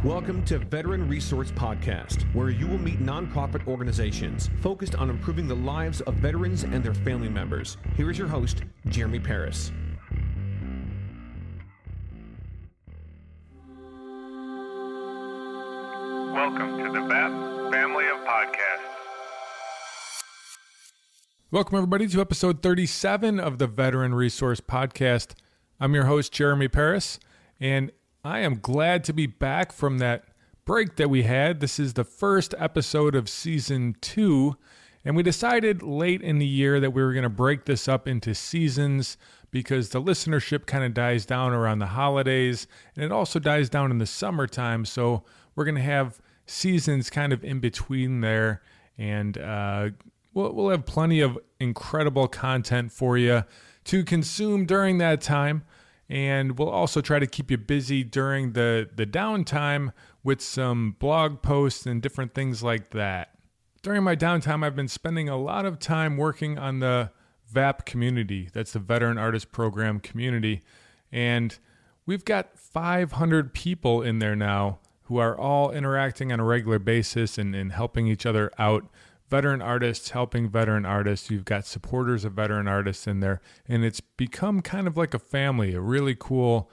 Welcome to Veteran Resource Podcast, where you will meet nonprofit organizations focused on improving the lives of veterans and their family members. Here is your host, Jeremy Paris. Welcome to the VAP family of podcasts. Welcome, everybody, to episode 37 of the Veteran Resource Podcast. I'm your host, Jeremy Paris, and I am glad to be back from that break that we had. This is the first episode of Season 2, and we decided late in the year that we were going to break this up into seasons because the listenership kind of dies down around the holidays, and it also dies down in the summertime, so we're going to have seasons kind of in between there, and we'll have plenty of incredible content for you to consume during that time. And we'll also try to keep you busy during the downtime with some blog posts and different things like that. During my downtime, I've been spending a lot of time working on the VAP community. That's the Veteran Artist Program community. And we've got 500 people in there now who are all interacting on a regular basis and helping each other out. Veteran artists helping veteran artists. You've got supporters of veteran artists in there, and it's become kind of like a family, a really cool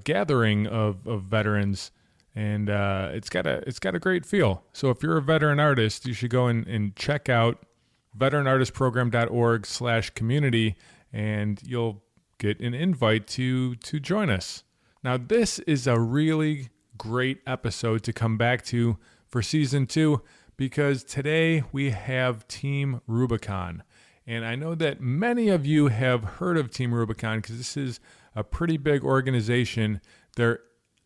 gathering of veterans, and it's got a great feel. So if you're a veteran artist, you should go and check out veteranartistprogram.org/community, and you'll get an invite to join us. Now, this is a really great episode to come back to for Season 2, because today we have Team Rubicon. And I know that many of you have heard of Team Rubicon because this is a pretty big organization. They're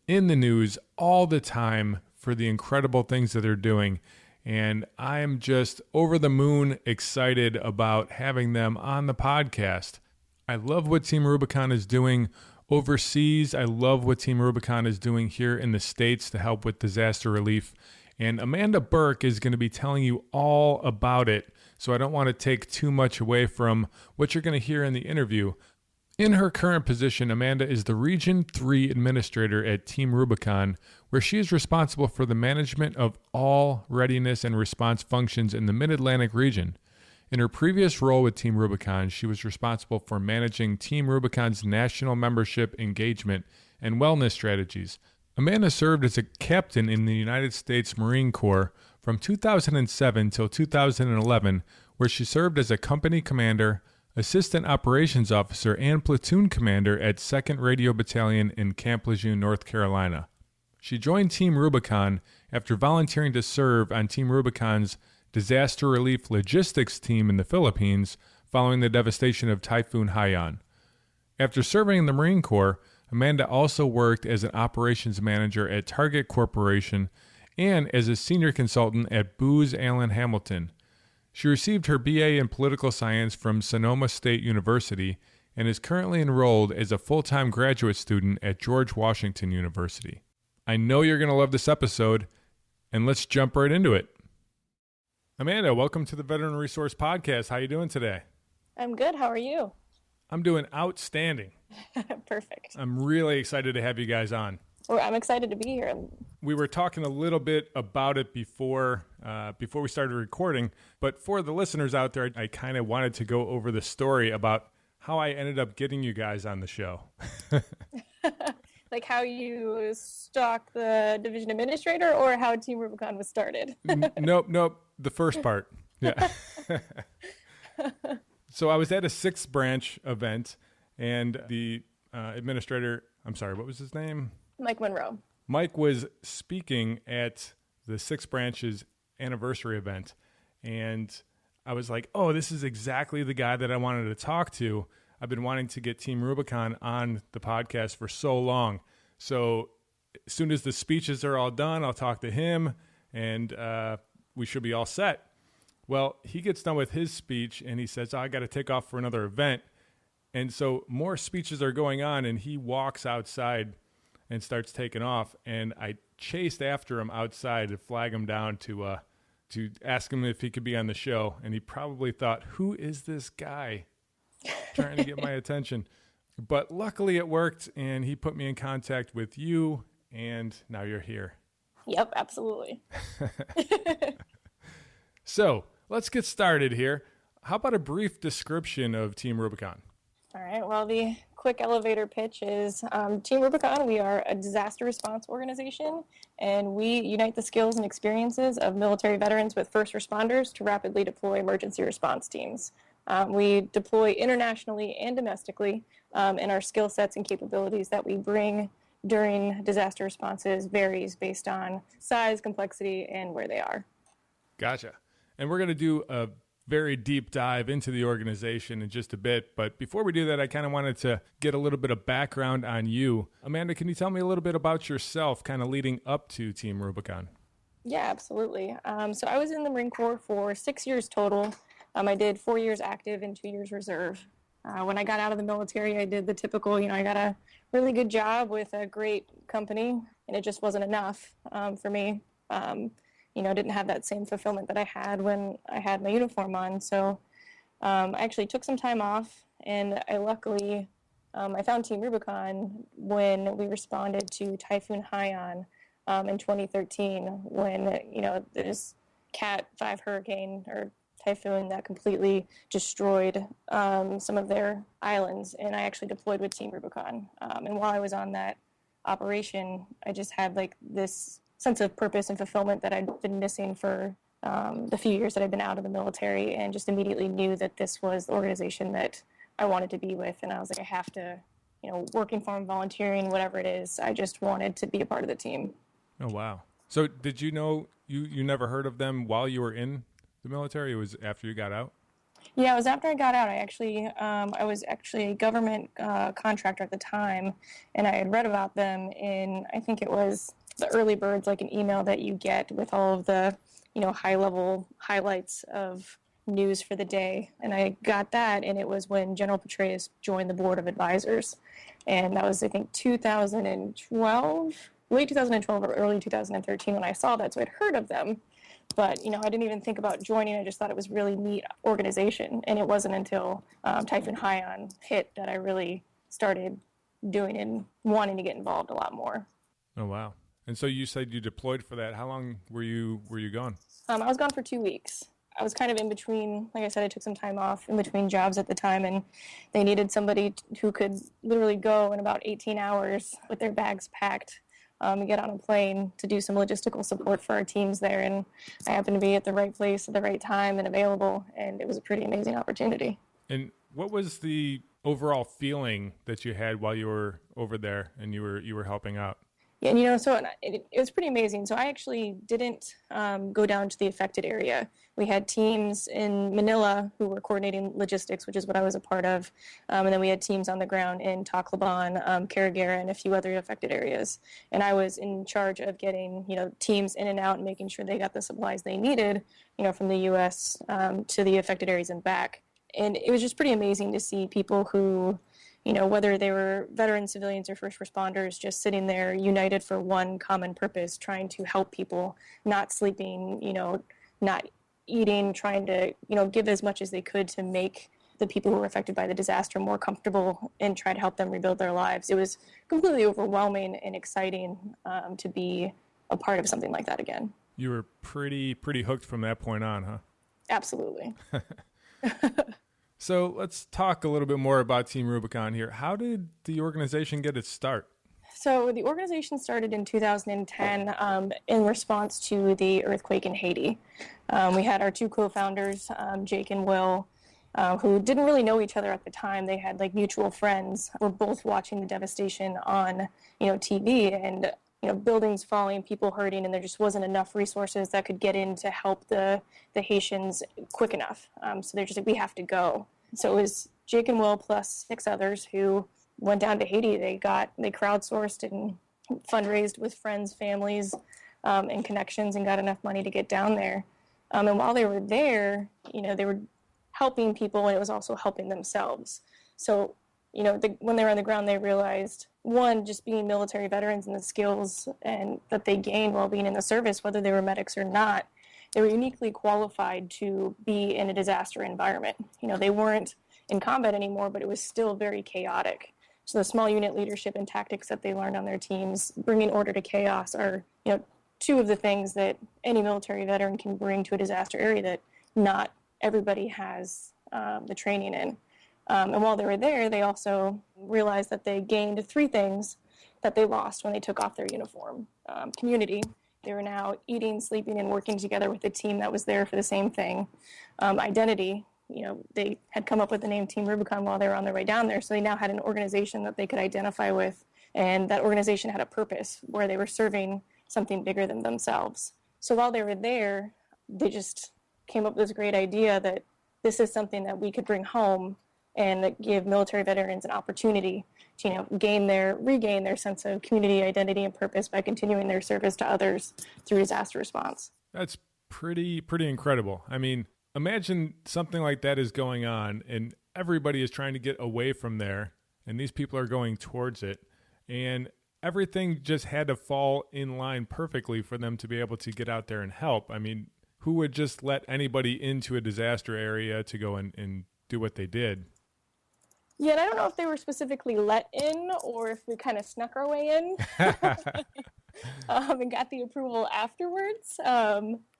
in the news all the time for the incredible things that they're doing. And I'm just over the moon excited about having them on the podcast. I love what Team Rubicon is doing overseas. I love what Team Rubicon is doing here in the States to help with disaster relief. And Amanda Burke is going to be telling you all about it, so I don't want to take too much away from what you're going to hear in the interview. In her current position, Amanda is the Region 3 Administrator at Team Rubicon, where she is responsible for the management of all readiness and response functions in the Mid-Atlantic region. In her previous role with Team Rubicon, she was responsible for managing Team Rubicon's national membership engagement and wellness strategies. Amanda served as a captain in the United States Marine Corps from 2007 till 2011, where she served as a company commander, assistant operations officer, and platoon commander at 2nd Radio Battalion in Camp Lejeune, North Carolina. She joined Team Rubicon after volunteering to serve on Team Rubicon's disaster relief logistics team in the Philippines following the devastation of Typhoon Haiyan. After serving in the Marine Corps, Amanda also worked as an operations manager at Target Corporation and as a senior consultant at Booz Allen Hamilton. She received her BA in political science from Sonoma State University and is currently enrolled as a full-time graduate student at George Washington University. I know you're going to love this episode, and let's jump right into it. Amanda, welcome to the Veteran Resource Podcast. How are you doing today? I'm good. How are you? I'm doing outstanding. Perfect. I'm really excited to have you guys on. Well, I'm excited to be here. We were talking a little bit about it before we started recording, but for the listeners out there, I kind of wanted to go over the story about how I ended up getting you guys on the show. Like how you stalk the division administrator or how Team Rubicon was started? Nope. The first part. Yeah. So I was at a 6th branch event, and the administrator, I'm sorry, what was his name? Mike Monroe. Mike was speaking at the 6th branch's anniversary event, and I was like, oh, this is exactly the guy that I wanted to talk to. I've been wanting to get Team Rubicon on the podcast for so long. So as soon as the speeches are all done, I'll talk to him, and we should be all set. Well, he gets done with his speech, and he says, I got to take off for another event. And so more speeches are going on, and he walks outside and starts taking off. And I chased after him outside to flag him down to ask him if he could be on the show. And he probably thought, who is this guy trying to get my attention? But luckily it worked, and he put me in contact with you, and now you're here. Yep, absolutely. So let's get started here. How about a brief description of Team Rubicon? All right, well, the quick elevator pitch is Team Rubicon. We are a disaster response organization, and we unite the skills and experiences of military veterans with first responders to rapidly deploy emergency response teams. We deploy internationally and domestically, and our skill sets and capabilities that we bring during disaster responses varies based on size, complexity, and where they are. Gotcha. And we're going to do a very deep dive into the organization in just a bit. But before we do that, I kind of wanted to get a little bit of background on you. Amanda, can you tell me a little bit about yourself kind of leading up to Team Rubicon? Yeah, absolutely. So I was in the Marine Corps for 6 years total. I did 4 years active and 2 years reserve. When I got out of the military, I did the typical, I got a really good job with a great company, and it just wasn't enough for me. Didn't have that same fulfillment that I had when I had my uniform on. So I actually took some time off, and I luckily, I found Team Rubicon when we responded to Typhoon Haiyan in 2013 when, this Cat 5 hurricane or typhoon that completely destroyed some of their islands. And I actually deployed with Team Rubicon. And while I was on that operation, I just had this sense of purpose and fulfillment that I'd been missing for the few years that I'd been out of the military, and just immediately knew that this was the organization that I wanted to be with. And I was like, I have to, working for them, volunteering, whatever it is, I just wanted to be a part of the team. Oh, wow. So did you know, you never heard of them while you were in the military? It was after you got out? Yeah, it was after I got out. I was actually a government contractor at the time, and I had read about them in, I think it was the early birds, like an email that you get with all of the, high-level highlights of news for the day. And I got that, and it was when General Petraeus joined the board of advisors. And that was, I think, 2012, late 2012 or early 2013 when I saw that. So I'd heard of them. But, I didn't even think about joining. I just thought it was a really neat organization. And it wasn't until Typhoon Haiyan hit that I really started doing and wanting to get involved a lot more. Oh, wow. And so you said you deployed for that. How long were you gone? I was gone for 2 weeks. I was kind of in between. Like I said, I took some time off in between jobs at the time, and they needed somebody who could literally go in about 18 hours with their bags packed and get on a plane to do some logistical support for our teams there. And I happened to be at the right place at the right time and available, and it was a pretty amazing opportunity. And what was the overall feeling that you had while you were over there and you were helping out? Yeah, and so it was pretty amazing. So I actually didn't go down to the affected area. We had teams in Manila who were coordinating logistics, which is what I was a part of. And then we had teams on the ground in Tacloban, Carigara, and a few other affected areas. And I was in charge of getting, teams in and out and making sure they got the supplies they needed, from the U.S. To the affected areas and back. And it was just pretty amazing to see people who, whether they were veterans, civilians, or first responders, just sitting there united for one common purpose, trying to help people, not sleeping, not eating, trying to, give as much as they could to make the people who were affected by the disaster more comfortable and try to help them rebuild their lives. It was completely overwhelming and exciting to be a part of something like that again. You were pretty hooked from that point on, huh? Absolutely. So let's talk a little bit more about Team Rubicon here. How did the organization get its start? So the organization started in 2010 in response to the earthquake in Haiti. We had our two co-founders, Jake and Will, who didn't really know each other at the time. They had mutual friends. We're both watching the devastation on TV, and buildings falling, people hurting, and there just wasn't enough resources that could get in to help the Haitians quick enough. So they're just like, we have to go. So it was Jake and Will plus 6 others who went down to Haiti. They crowdsourced and fundraised with friends, families, and connections, and got enough money to get down there. And while they were there, they were helping people, and it was also helping themselves. So, when they were on the ground, they realized, one, just being military veterans and the skills and that they gained while being in the service, whether they were medics or not, they were uniquely qualified to be in a disaster environment. They weren't in combat anymore, but it was still very chaotic. So the small unit leadership and tactics that they learned on their teams, bringing order to chaos, are, two of the things that any military veteran can bring to a disaster area that not everybody has the training in. And while they were there, they also realized that they gained three things that they lost when they took off their uniform. Community. They were now eating, sleeping, and working together with a team that was there for the same thing. Identity. They had come up with the name Team Rubicon while they were on their way down there, so they now had an organization that they could identify with, and that organization had a purpose where they were serving something bigger than themselves. So while they were there, they just came up with this great idea that this is something that we could bring home and that give military veterans an opportunity to, regain their sense of community, identity, and purpose by continuing their service to others through disaster response. That's pretty incredible. I mean, imagine something like that is going on and everybody is trying to get away from there and these people are going towards it and everything just had to fall in line perfectly for them to be able to get out there and help. I mean, who would just let anybody into a disaster area to go and do what they did? Yeah, and I don't know if they were specifically let in or if we kind of snuck our way in and got the approval afterwards.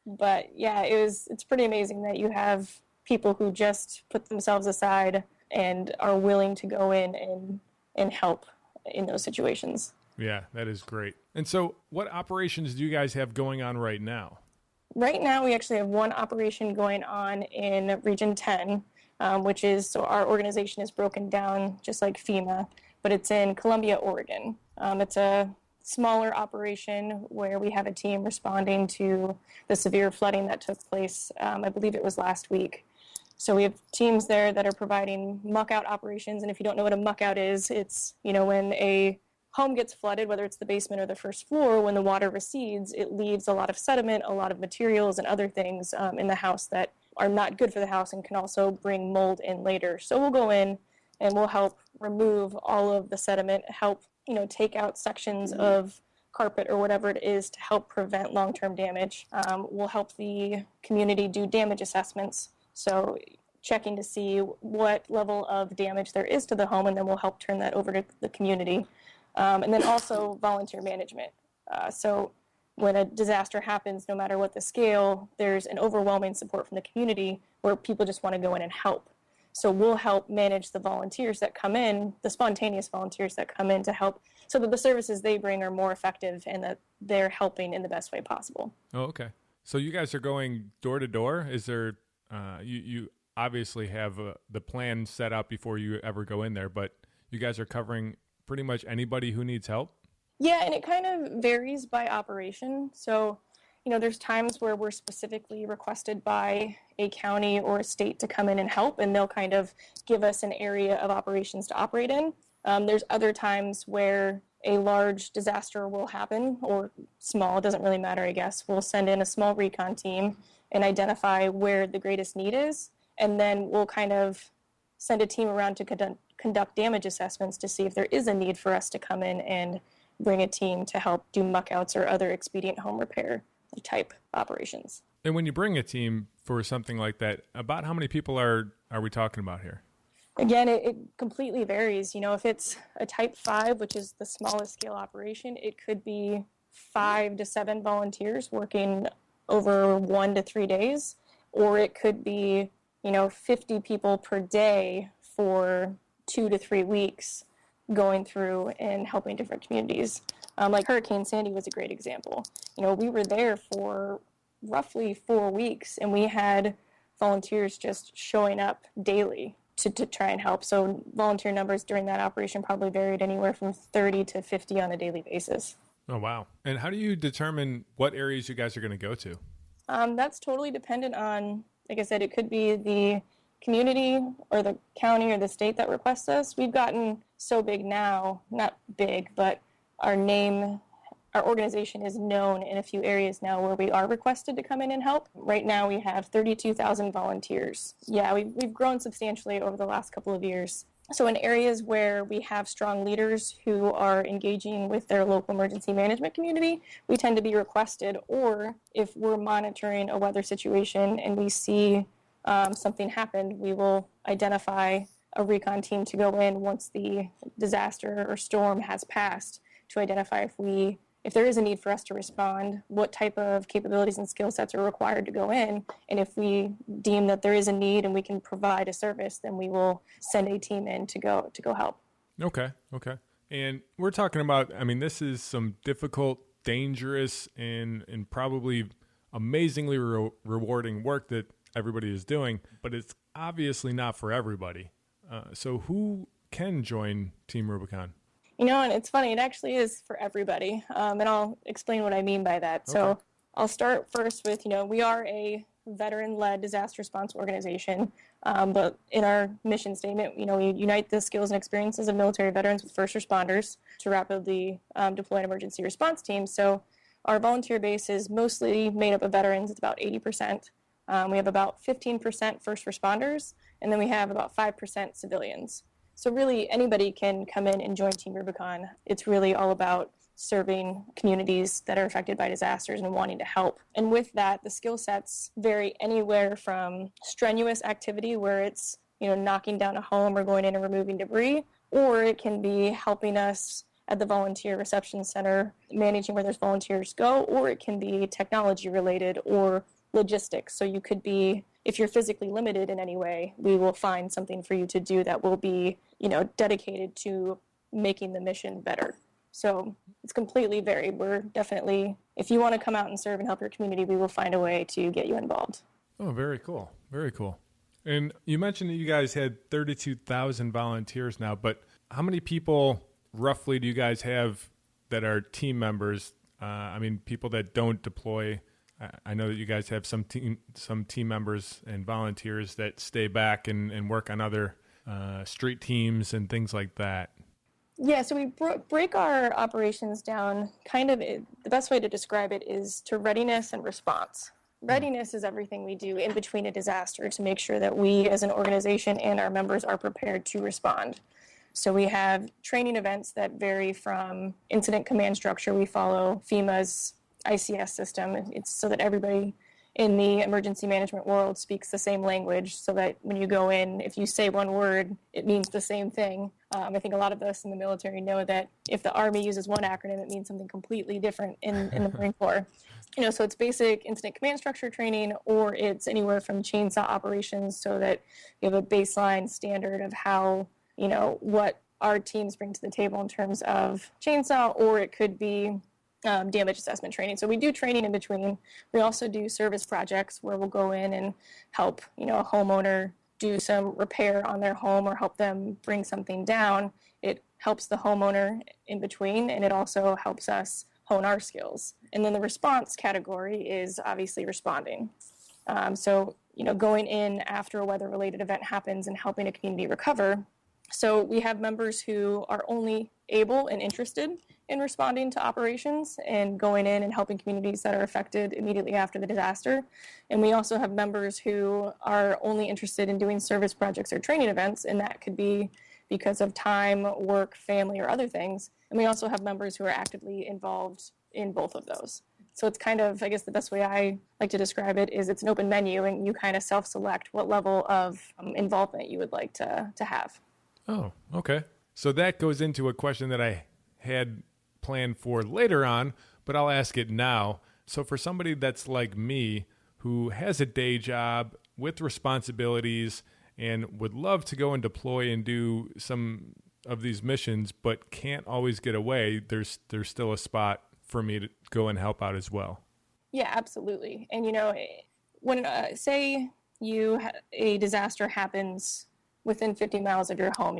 But yeah, it's pretty amazing that you have people who just put themselves aside and are willing to go in and help in those situations. Yeah, that is great. And so what operations do you guys have going on right now? Right now, we actually have one operation going on in Region 10, which is, so our organization is broken down just like FEMA, but it's in Columbia, Oregon. It's a smaller operation where we have a team responding to the severe flooding that took place, I believe it was last week. So we have teams there that are providing muck-out operations, and if you don't know what a muck-out is, it's, when a home gets flooded, whether it's the basement or the first floor, when the water recedes, it leaves a lot of sediment, a lot of materials, and other things in the house that are not good for the house and can also bring mold in later. So we'll go in and we'll help remove all of the sediment, help take out sections of carpet or whatever it is to help prevent long-term damage. We'll help the community do damage assessments, so checking to see what level of damage there is to the home, and then we'll help turn that over to the community. And then also volunteer management. So when a disaster happens, no matter what the scale, there's an overwhelming support from the community where people just want to go in and help. So we'll help manage the volunteers that come in, the spontaneous volunteers that come in to help, so that the services they bring are more effective and that they're helping in the best way possible. Oh, okay. So you guys are going door to door. Is there, you obviously have the plan set out before you ever go in there, but you guys are covering pretty much anybody who needs help? Yeah, and it kind of varies by operation. So, there's times where we're specifically requested by a county or a state to come in and help, and they'll kind of give us an area of operations to operate in. There's other times where a large disaster will happen, or small, it doesn't really matter, I guess. We'll send in a small recon team and identify where the greatest need is, and then we'll kind of send a team around to conduct damage assessments to see if there is a need for us to come in and bring a team to help do muck-outs or other expedient home repair type operations. And when you bring a team for something like that, about how many people are we talking about here? Again, it completely varies. If it's a type 5, which is the smallest scale operation, it could be 5 to 7 volunteers working over 1 to 3 days, or it could be 50 people per day for 2 to 3 weeks going through and helping different communities. Like Hurricane Sandy was a great example. We were there for roughly 4 weeks, and we had volunteers just showing up daily to try and help. So volunteer numbers during that operation probably varied anywhere from 30 to 50 on a daily basis. Oh, wow. And how do you determine what areas you guys are going to go to? That's totally dependent on, like I said, it could be the community or the county or the state that requests us. We've gotten so big now, not big, but our organization is known in a few areas now where we are requested to come in and help. Right now we have 32,000 volunteers. Yeah, we've grown substantially over the last couple of years. So in areas where we have strong leaders who are engaging with their local emergency management community, we tend to be requested. Or if we're monitoring a weather situation and we see something happened, we will identify a recon team to go in once the disaster or storm has passed to identify if we if there is a need for us to respond, what type of capabilities and skill sets are required to go in. And if we deem that there is a need and we can provide a service, then we will send a team in to go help. Okay. And we're talking about, I mean, this is some difficult, dangerous, and probably amazingly rewarding work that everybody is doing, but it's obviously not for everybody. So who can join Team Rubicon? And it's funny, it actually is for everybody. And I'll explain what I mean by that. Okay. So I'll start first with, we are a veteran-led disaster response organization. But in our mission statement, we unite the skills and experiences of military veterans with first responders to rapidly deploy an emergency response team. So our volunteer base is mostly made up of veterans. It's about 80%. We have about 15% first responders, and then we have about 5% civilians. So really anybody can come in and join Team Rubicon. It's really all about serving communities that are affected by disasters and wanting to help. And with that, the skill sets vary anywhere from strenuous activity where it's, knocking down a home or going in and removing debris, or it can be helping us at the volunteer reception center, managing where those volunteers go, or it can be technology related or logistics. So you could be, if you're physically limited in any way, we will find something for you to do that will be, dedicated to making the mission better. So it's completely varied. We're definitely, if you want to come out and serve and help your community, we will find a way to get you involved. Oh, very cool. Very cool. And you mentioned that you guys had 32,000 volunteers now, but how many people roughly do you guys have that are team members? People that don't deploy. I know that you guys have some team members and volunteers that stay back and work on other street teams and things like that. Yeah, so we break our operations down the best way to describe it is to readiness and response. Readiness is everything we do in between a disaster to make sure that we as an organization and our members are prepared to respond. So we have training events that vary from incident command structure. We follow FEMA's ICS system. It's so that everybody in the emergency management world speaks the same language so that when you go in, if you say one word, it means the same thing. I think a lot of us in the military know that if the Army uses one acronym, it means something completely different in the Marine Corps. So it's basic incident command structure training, or it's anywhere from chainsaw operations so that you have a baseline standard of how, what our teams bring to the table in terms of chainsaw, or it could be damage assessment training. So we do training in between. We also do service projects where we'll go in and help, a homeowner do some repair on their home or help them bring something down. It helps the homeowner in between, and it also helps us hone our skills. And then the response category is obviously responding. Going in after a weather-related event happens and helping a community recover. So we have members who are only able and interested in responding to operations and going in and helping communities that are affected immediately after the disaster. And we also have members who are only interested in doing service projects or training events, and that could be because of time, work, family, or other things. And we also have members who are actively involved in both of those. So it's kind of, I guess the best way I like to describe it is it's an open menu, and you kind of self-select what level of involvement you would like to have. Oh, okay. So that goes into a question that I had planned for later on, but I'll ask it now. So for somebody that's like me, who has a day job with responsibilities and would love to go and deploy and do some of these missions, but can't always get away, there's still a spot for me to go and help out as well. Yeah, absolutely. And, when say a disaster happens within 50 miles of your home,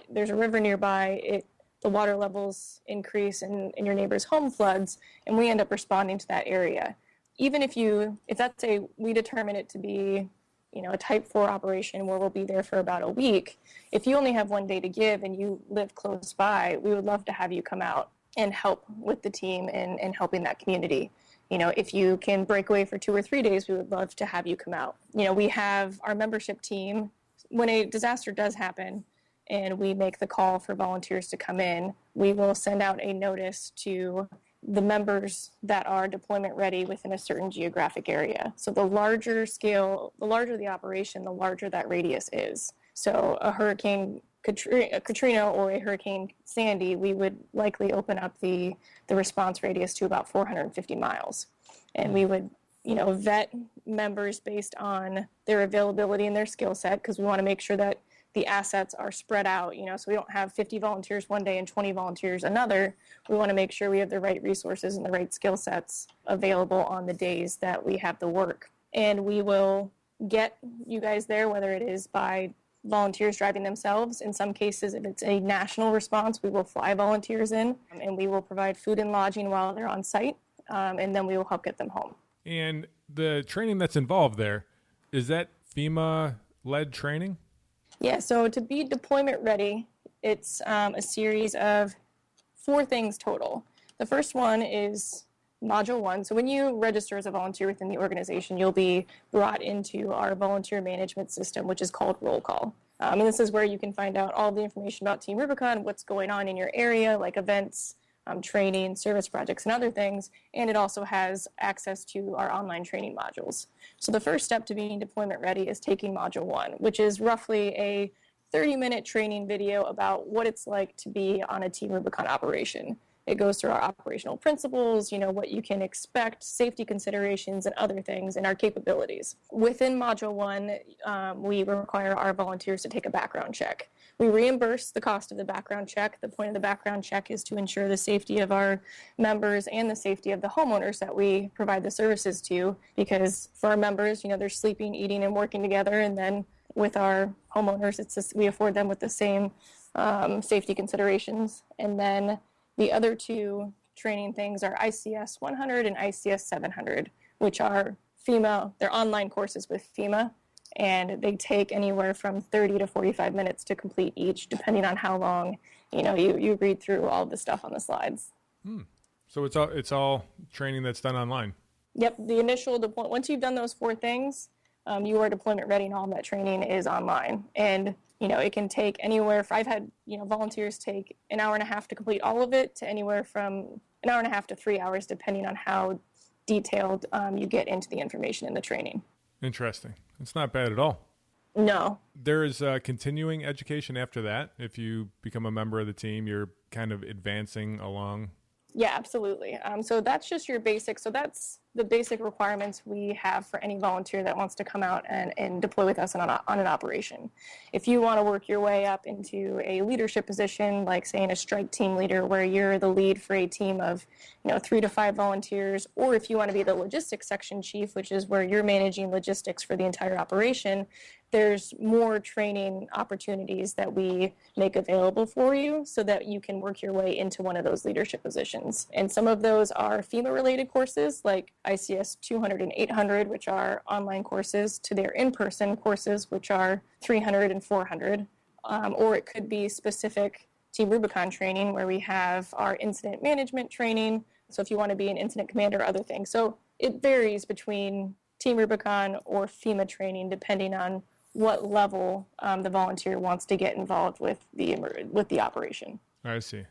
there's a river nearby, the water levels increase and your neighbor's home floods, and we end up responding to that area. Even if we determine it to be, a type 4 operation where we'll be there for about a week, if you only have one day to give and you live close by, we would love to have you come out and help with the team and helping that community. If you can break away for 2 or 3 days, we would love to have you come out. We have our membership team. When a disaster does happen and we make the call for volunteers to come in, we will send out a notice to the members that are deployment ready within a certain geographic area. So the larger the operation, the larger that radius is. So a hurricane Katrina or a Hurricane Sandy, we would likely open up the response radius to about 450 miles. And we would, vet members based on their availability and their skill set, because we want to make sure that the assets are spread out, so we don't have 50 volunteers one day and 20 volunteers another. We want to make sure we have the right resources and the right skill sets available on the days that we have the work. And we will get you guys there, whether it is by volunteers driving themselves. In some cases, if it's a national response, we will fly volunteers in, and we will provide food and lodging while they're on site, and then we will help get them home. And the training that's involved there, is that FEMA-led training? Yeah, so to be deployment ready, it's a series of 4 things total. The first one is Module 1. So when you register as a volunteer within the organization, you'll be brought into our volunteer management system, which is called Roll Call. And this is where you can find out all the information about Team Rubicon, what's going on in your area, like events, training, service projects, and other things. And it also has access to our online training modules. So the first step to being deployment ready is taking Module 1, which is roughly a 30-minute training video about what it's like to be on a Team Rubicon operation. It goes through our operational principles, what you can expect, safety considerations, and other things, and our capabilities. Within Module 1, we require our volunteers to take a background check. We reimburse the cost of the background check. The point of the background check is to ensure the safety of our members and the safety of the homeowners that we provide the services to, because for our members, they're sleeping, eating, and working together, and then with our homeowners, we afford them with the same safety considerations. And then the other 2 training things are ICS 100 and ICS 700, which are FEMA. They're online courses with FEMA, and they take anywhere from 30 to 45 minutes to complete each, depending on how long, you read through all the stuff on the slides. So it's all training that's done online? Yep. The initial deployment, once you've done those 4 things, you are deployment ready, and all that training is online. And it can take anywhere I've had, volunteers take an hour and a half to complete all of it, to anywhere from an hour and a half to 3 hours, depending on how detailed you get into the information in the training. Interesting. It's not bad at all. No. There is continuing education after that. If you become a member of the team, you're kind of advancing along. Yeah, absolutely. So that's just your basic. So that's the basic requirements we have for any volunteer that wants to come out and deploy with us on an operation. If you want to work your way up into a leadership position, like saying a strike team leader, where you're the lead for a team of 3 to 5 volunteers, or if you want to be the logistics section chief, which is where you're managing logistics for the entire operation, there's more training opportunities that we make available for you so that you can work your way into one of those leadership positions. And some of those are FEMA-related courses, like ICS 200 and 800, which are online courses, to their in-person courses, which are 300 and 400. Or it could be specific Team Rubicon training, where we have our incident management training. So if you want to be an incident commander or other things. So it varies between Team Rubicon or FEMA training, depending on what level the volunteer wants to get involved with the operation. I see.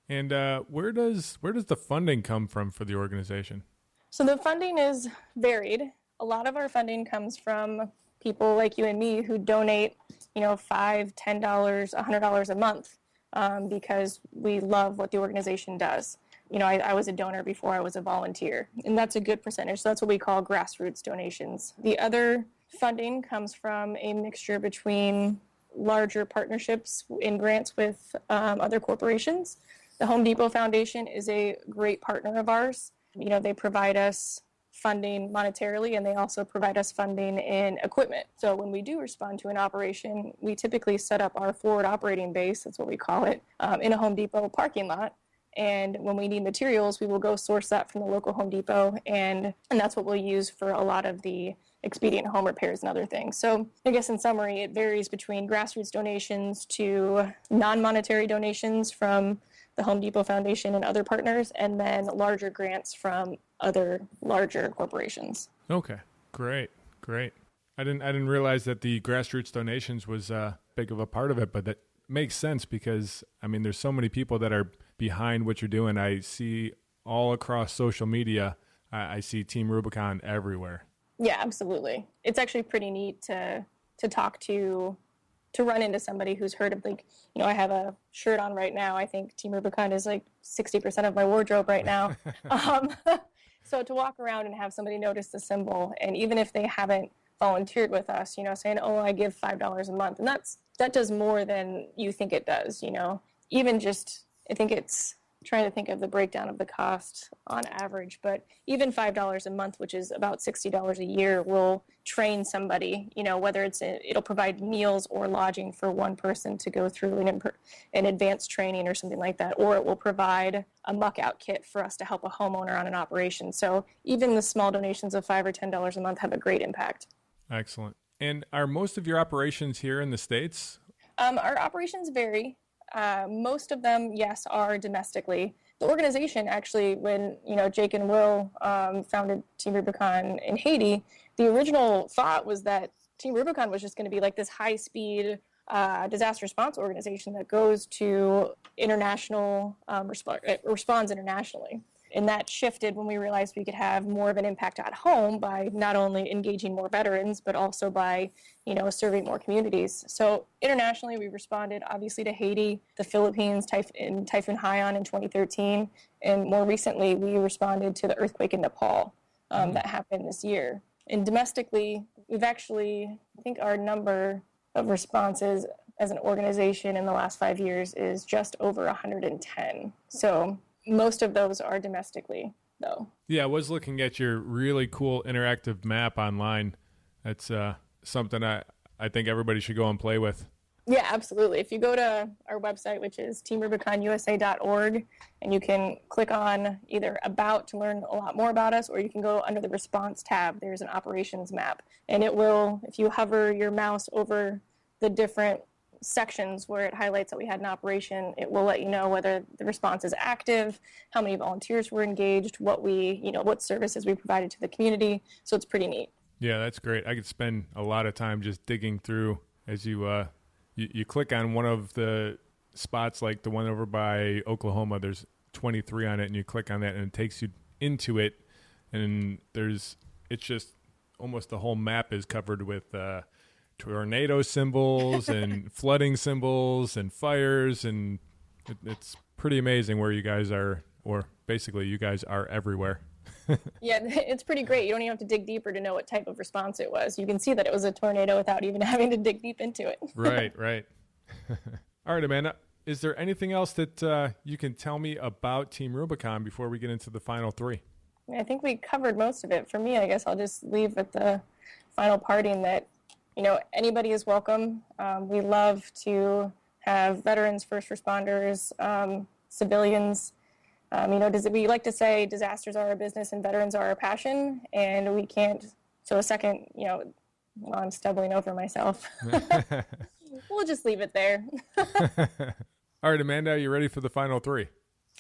And where does the funding come from for the organization? So the funding is varied. A lot of our funding comes from people like you and me who donate, $5, $10, $100 a month, because we love what the organization does. I was a donor before I was a volunteer, and that's a good percentage. So that's what we call grassroots donations. The other funding comes from a mixture between larger partnerships in grants with other corporations. The Home Depot Foundation is a great partner of ours. They provide us funding monetarily, and they also provide us funding in equipment. So when we do respond to an operation, we typically set up our forward operating base, that's what we call it, in a Home Depot parking lot. And when we need materials, we will go source that from the local Home Depot, and that's what we'll use for a lot of the expedient home repairs and other things. So I guess in summary, it varies between grassroots donations to non-monetary donations from the Home Depot Foundation and other partners, and then larger grants from other larger corporations. Okay, great. I didn't realize that the grassroots donations was big of a part of it, but that makes sense because, there's so many people that are behind what you're doing. I see all across social media, I see Team Rubicon everywhere. Yeah, absolutely. It's actually pretty neat to talk to to run into somebody who's heard of, like, I have a shirt on right now. I think Team Rubicon is like 60% of my wardrobe right now. So to walk around and have somebody notice the symbol, and even if they haven't volunteered with us, saying, oh, I give $5 a month, and that does more than you think it does. Even just, I think it's trying to think of the breakdown of the cost on average, but even $5 a month, which is about $60 a year, will train somebody, whether it'll provide meals or lodging for one person to go through an advanced training or something like that, or it will provide a muck out kit for us to help a homeowner on an operation. So even the small donations of $5 or $10 a month have a great impact. Excellent. And are most of your operations here in the States? Our operations vary. Most of them, yes, are domestically. The organization, actually, when Jake and Will founded Team Rubicon in Haiti, the original thought was that Team Rubicon was just going to be like this high-speed disaster response organization that goes to international responds internationally. And that shifted when we realized we could have more of an impact at home by not only engaging more veterans, but also by, serving more communities. So internationally, we responded obviously to Haiti, the Philippines, Typhoon Haiyan in 2013. And more recently, we responded to the earthquake in Nepal that happened this year. And domestically, we've actually, I think our number of responses as an organization in the last 5 years is just over 110. So most of those are domestically, though. Yeah, I was looking at your really cool interactive map online. That's something I think everybody should go and play with. Yeah, absolutely. If you go to our website, which is teamrubiconusa.org, and you can click on either About to learn a lot more about us, or you can go under the Response tab. There's an operations map. And it will, if you hover your mouse over the different sections where it highlights that we had an operation, it will let you know whether the response is active, how many volunteers were engaged, what services we provided to the community. So it's pretty neat. Yeah, that's great. I could spend a lot of time just digging through as you click on one of the spots, like the one over by Oklahoma. There's 23 on it, and you click on that, and it takes you into it. And it's just almost the whole map is covered with tornado symbols and flooding symbols and fires, and it's pretty amazing where you guys are, or basically you guys are everywhere. Yeah, it's pretty great. You don't even have to dig deeper to know what type of response it was. You can see that it was a tornado without even having to dig deep into it. Right. All right, Amanda, is there anything else that you can tell me about Team Rubicon before we get into the final three? I think we covered most of it. For me, I guess I'll just leave with the final parting that anybody is welcome. We love to have veterans, first responders, civilians. We like to say disasters are our business and veterans are our passion, and we can't. So a second, while I'm stumbling over myself, we'll just leave it there. All right, Amanda, are you ready for the final three?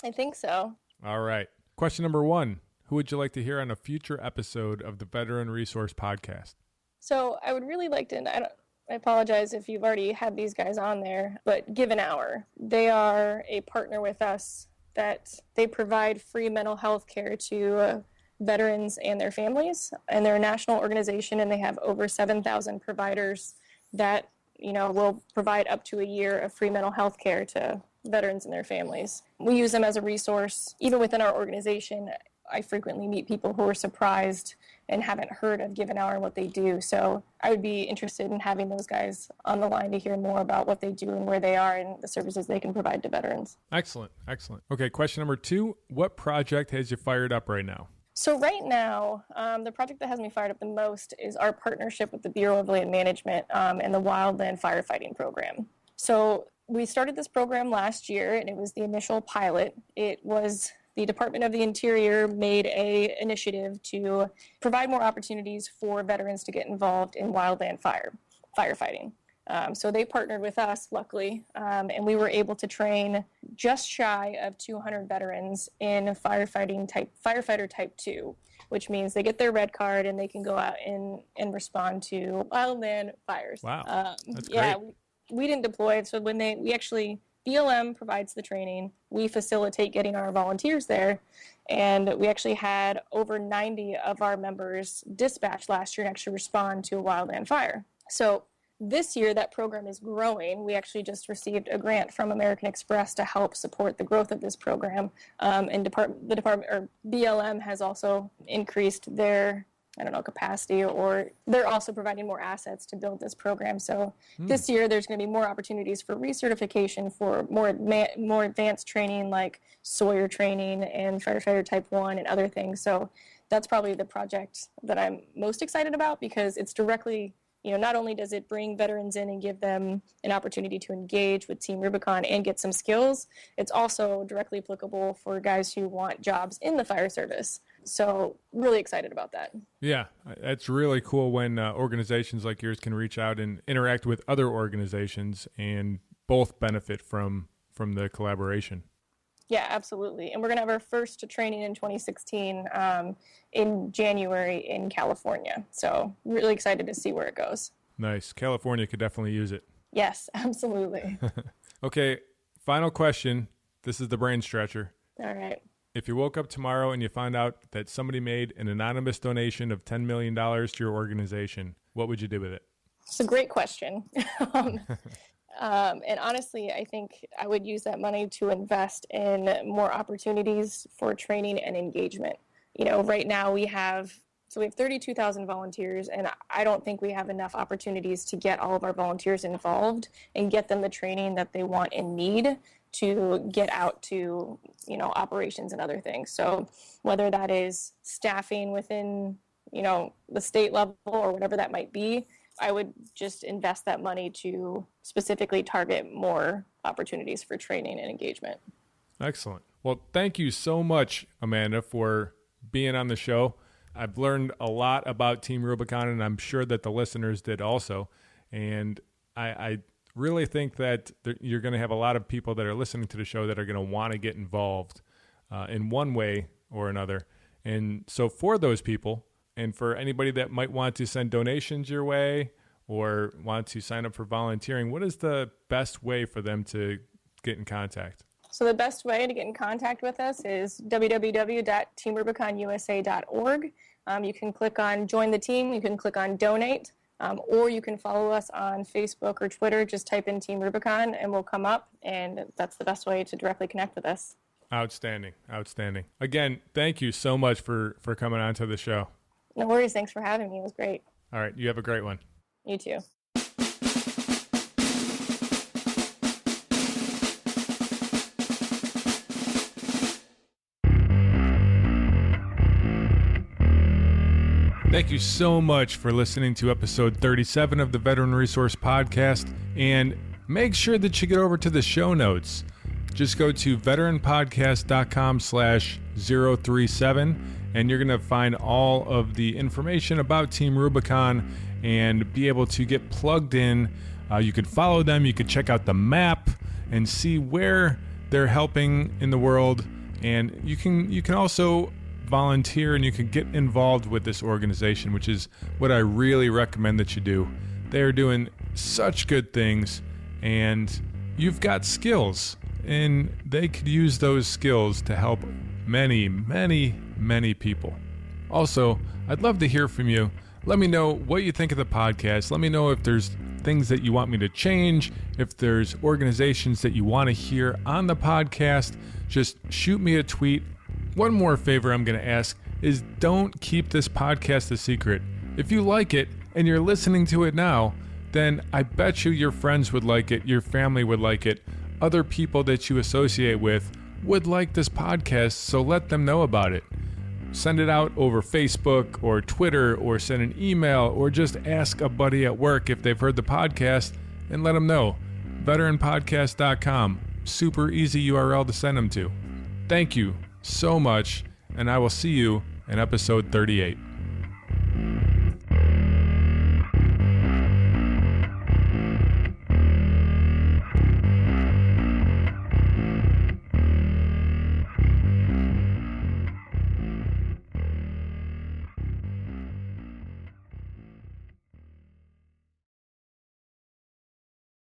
I think so. All right. Question number 1. Who would you like to hear on a future episode of the Veteran Resource Podcast? So I would really like to, I apologize if you've already had these guys on there, but Give an Hour. They are a partner with us that they provide free mental health care to veterans and their families. And they're a national organization, and they have over 7,000 providers that, will provide up to a year of free mental health care to veterans and their families. We use them as a resource. Even within our organization, I frequently meet people who are surprised and haven't heard of Give an Hour and what they do. So I would be interested in having those guys on the line to hear more about what they do and where they are and the services they can provide to veterans. Excellent. Okay, question number 2. What project has you fired up right now? So right now, the project that has me fired up the most is our partnership with the Bureau of Land Management and the Wildland Firefighting Program. So we started this program last year, and it was the initial pilot. It was the Department of the Interior made an initiative to provide more opportunities for veterans to get involved in wildland firefighting. So they partnered with us, luckily, and we were able to train just shy of 200 veterans in firefighter type 2, which means they get their red card and they can go out and respond to wildland fires. Wow, that's great. Yeah, we didn't deploy, so BLM provides the training. We facilitate getting our volunteers there. And we actually had over 90 of our members dispatched last year and actually respond to a wildland fire. So this year, that program is growing. We actually just received a grant from American Express to help support the growth of this program. And the department, or BLM, has also increased their, capacity, or they're also providing more assets to build this program. So this year, there's going to be more opportunities for recertification, for more advanced training, like Sawyer training and firefighter type 1 and other things. So that's probably the project that I'm most excited about, because it's directly, not only does it bring veterans in and give them an opportunity to engage with Team Rubicon and get some skills, it's also directly applicable for guys who want jobs in the fire service. So really excited about that. Yeah, that's really cool when organizations like yours can reach out and interact with other organizations and both benefit from the collaboration. Yeah, absolutely. And we're going to have our first training in 2016 in January in California. So really excited to see where it goes. Nice. California could definitely use it. Yes, absolutely. Okay, final question. This is the brain stretcher. All right. If you woke up tomorrow and you found out that somebody made an anonymous donation of $10 million to your organization, what would you do with it? It's a great question. And honestly, I think I would use that money to invest in more opportunities for training and engagement. Right now we have 32,000 volunteers, and I don't think we have enough opportunities to get all of our volunteers involved and get them the training that they want and need to get out to, operations and other things. So whether that is staffing within, the state level or whatever that might be, I would just invest that money to specifically target more opportunities for training and engagement. Excellent. Well, thank you so much, Amanda, for being on the show. I've learned a lot about Team Rubicon, and I'm sure that the listeners did also. And I really think that you're going to have a lot of people that are listening to the show that are going to want to get involved in one way or another. And so for those people, and for anybody that might want to send donations your way or want to sign up for volunteering, what is the best way for them to get in contact? So the best way to get in contact with us is www.teamrubiconusa.org. You can click on Join the Team, you can click on Donate, or you can follow us on Facebook or Twitter. Just type in Team Rubicon and we'll come up, and that's the best way to directly connect with us. Outstanding. Again, thank you so much for coming on to the show. No worries. Thanks for having me. It was great. All right. You have a great one. You too. Thank you so much for listening to episode 37 of the Veteran Resource Podcast. And make sure that you get over to the show notes. Just go to veteranpodcast.com/037, and you're going to find all of the information about Team Rubicon and be able to get plugged in. You could follow them. You could check out the map and see where they're helping in the world. And you can also volunteer, and you can get involved with this organization, which is what I really recommend that you do. They're doing such good things, and you've got skills, and they could use those skills to help many, many, many people. Also, I'd love to hear from you. Let me know what you think of the podcast. Let me know if there's things that you want me to change, if there's organizations that you want to hear on the podcast. Just shoot me a tweet. One more favor I'm going to ask is don't keep this podcast a secret. If you like it and you're listening to it now, then I bet you your friends would like it, your family would like it, other people that you associate with would like this podcast, so let them know about it. Send it out over Facebook or Twitter, or send an email, or just ask a buddy at work if they've heard the podcast and let them know. Veteranpodcast.com. Super easy URL to send them to. Thank you so much, and I will see you in episode 38.